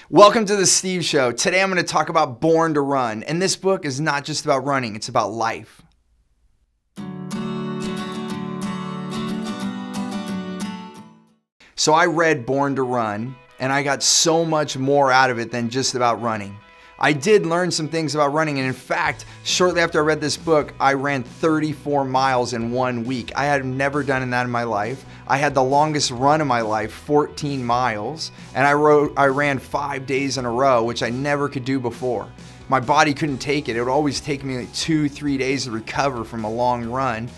Welcome to the Steve Show. Today I'm going to talk about Born to Run. And this book is not just about running, it's about life. So I read Born to Run, and I got so much more out of it than just about running. I did learn some things about running, and in fact, shortly after I read this book, I ran 34 miles in 1 week. I had never done that in my life. I had the longest run of my life, 14 miles, and I ran 5 days in a row, which I never could do before. My body couldn't take it. It would always take me like 2-3 days to recover from a long run.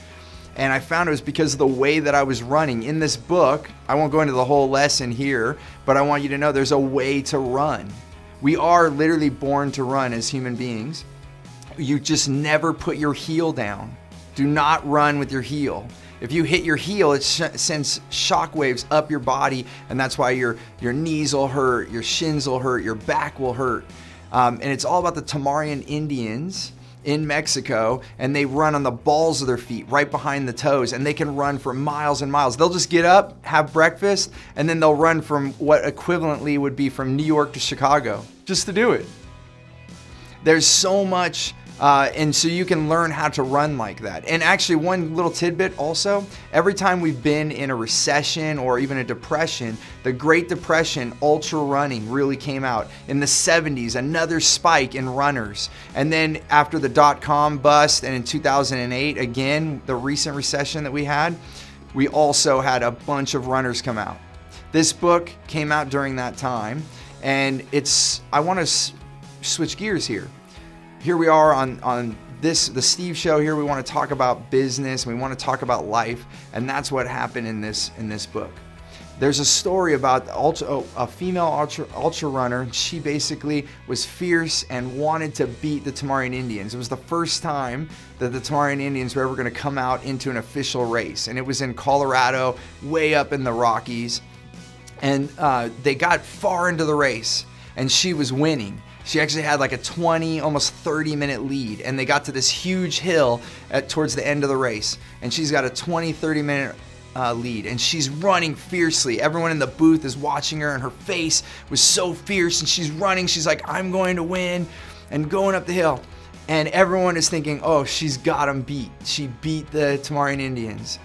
And I found it was because of the way that I was running. In this book, I won't go into the whole lesson here, but I want you to know there's a way to run. We are literally born to run as human beings. You just never put your heel down. Do not run with your heel. If you hit your heel, it sends shock waves up your body, and that's why your knees will hurt, your shins will hurt, your back will hurt. And it's all about the Tomari Indians in Mexico, and they run on the balls of their feet, right behind the toes, and they can run for miles and miles. They'll just get up, have breakfast, and then they'll run from what equivalently would be from New York to Chicago, just to do it. There's so much, and so you can learn how to run like that. And actually, one little tidbit also, every time we've been in a recession or even a depression, the Great Depression, ultra running really came out. In the 70s, another spike in runners. And then after the dot-com bust, and in 2008, again, the recent recession that we had, we also had a bunch of runners come out. This book came out during that time, and I want to switch gears here. Here we are on the Steve Show. Here we want to talk about business. We want to talk about life, and that's what happened in this book. There's a story about a female ultra runner. She basically was fierce and wanted to beat the Tomari Indians. It was the first time that the Tomari Indians were ever going to come out into an official race, and it was in Colorado, way up in the Rockies. And they got far into the race, and she was winning. She actually had like a 20, almost 30-minute lead, and they got to this huge hill towards the end of the race, and she's got a 20, 30-minute lead, and she's running fiercely. Everyone in the booth is watching her, and her face was so fierce, and she's running. She's like, I'm going to win, and going up the hill. And everyone is thinking, oh, she's got them beat. She beat the Tomari Indians.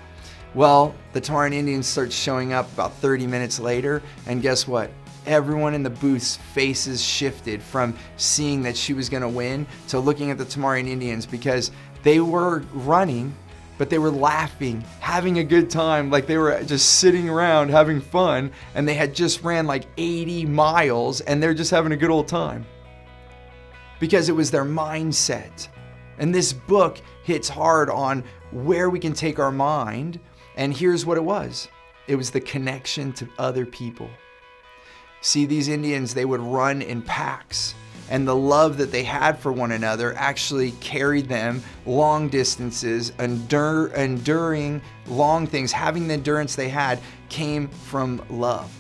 Well, the Tomari Indians start showing up about 30 minutes later, and guess what? Everyone in the booth's faces shifted from seeing that she was going to win to looking at the Tomari Indians, because they were running, but they were laughing, having a good time, like they were just sitting around having fun, and they had just ran like 80 miles, and they're just having a good old time because it was their mindset. And this book hits hard on where we can take our mind, and here's what it was. It was the connection to other people. See, these Indians, they would run in packs, and the love that they had for one another actually carried them long distances, enduring long things. Having the endurance they had came from love.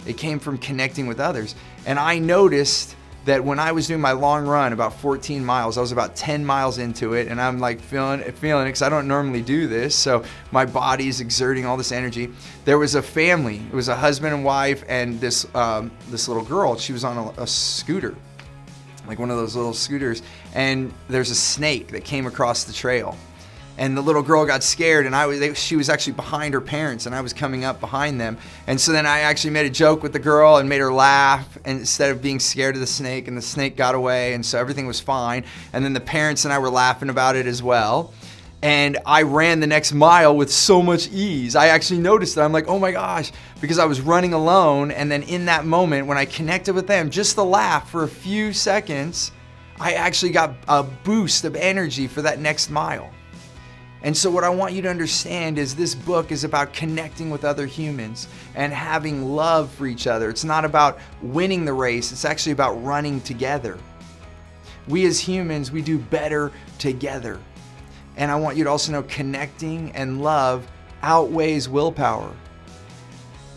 It came from connecting with others. And I noticed that when I was doing my long run, about 14 miles, I was about 10 miles into it, and I'm like feeling it because I don't normally do this, so my body's exerting all this energy. There was a family. It was a husband and wife and this little girl. She was on a scooter, like one of those little scooters, and there's a snake that came across the trail. And the little girl got scared, and she was actually behind her parents, and I was coming up behind them. And so then I actually made a joke with the girl and made her laugh, and instead of being scared of the snake, and the snake got away, and so everything was fine. And then the parents and I were laughing about it as well. And I ran the next mile with so much ease. I actually noticed it. I'm like, oh my gosh, because I was running alone, and then in that moment when I connected with them, just the laugh for a few seconds, I actually got a boost of energy for that next mile. And so what I want you to understand is this book is about connecting with other humans and having love for each other. It's not about winning the race. It's actually about running together. We as humans, we do better together. And I want you to also know connecting and love outweighs willpower.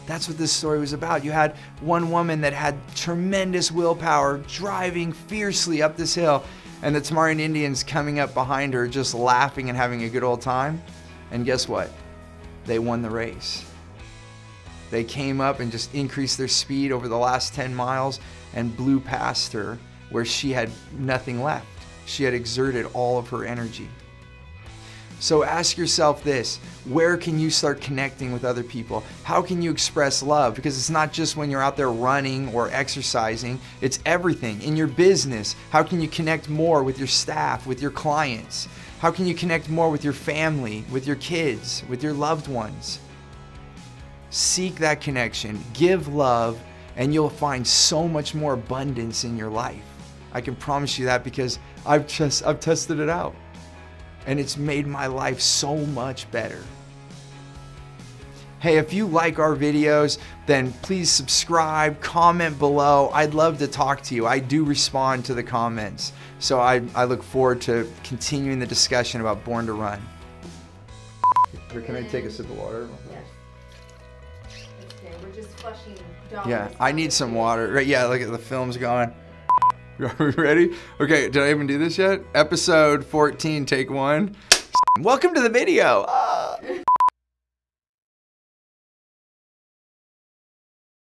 That's what this story was about. You had one woman that had tremendous willpower driving fiercely up this hill, and the Tomari Indians coming up behind her just laughing and having a good old time. And guess what? They won the race. They came up and just increased their speed over the last 10 miles and blew past her where she had nothing left. She had exerted all of her energy. So ask yourself this, where can you start connecting with other people? How can you express love? Because it's not just when you're out there running or exercising, it's everything. In your business, how can you connect more with your staff, with your clients? How can you connect more with your family, with your kids, with your loved ones? Seek that connection, give love, and you'll find so much more abundance in your life. I can promise you that because I've tested it out. And it's made my life so much better. Hey, if you like our videos, then please subscribe, comment below. I'd love to talk to you. I do respond to the comments. So I look forward to continuing the discussion about Born to Run. Or can I take a sip of water? Yes. Okay, we're just flushing dollars. Yeah, I need some water. Right, yeah, look at the film's going. Are we ready? Okay, did I even do this yet? Episode 14, take 1. Welcome to the video. Oh.